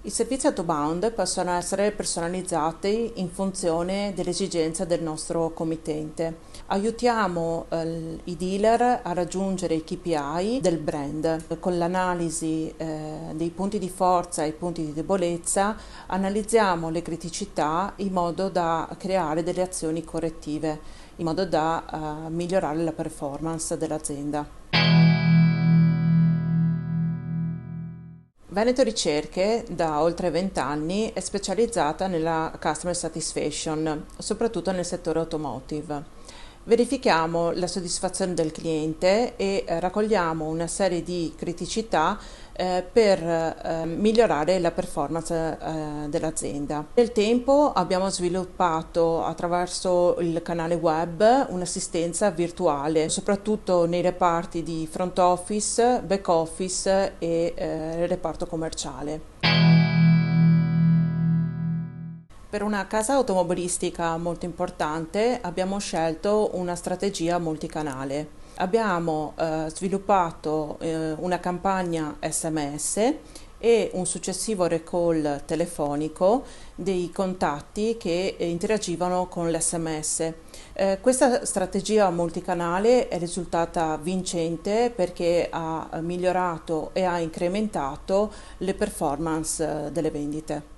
I servizi outbound possono essere personalizzati in funzione delle esigenze del nostro committente. Aiutiamo i dealer a raggiungere i KPI del brand. Con l'analisi dei punti di forza e i punti di debolezza analizziamo le criticità in modo da creare delle azioni correttive, in modo da migliorare la performance dell'azienda. Veneto Ricerche da oltre 20 anni è specializzata nella customer satisfaction, soprattutto nel settore automotive. Verifichiamo la soddisfazione del cliente e raccogliamo una serie di criticità per migliorare la performance dell'azienda. Nel tempo abbiamo sviluppato attraverso il canale web un'assistenza virtuale, soprattutto nei reparti di front office, back office e reparto commerciale. Per una casa automobilistica molto importante abbiamo scelto una strategia multicanale. Abbiamo sviluppato una campagna SMS e un successivo recall telefonico dei contatti che interagivano con l'SMS. Questa strategia multicanale è risultata vincente perché ha migliorato e ha incrementato le performance delle vendite.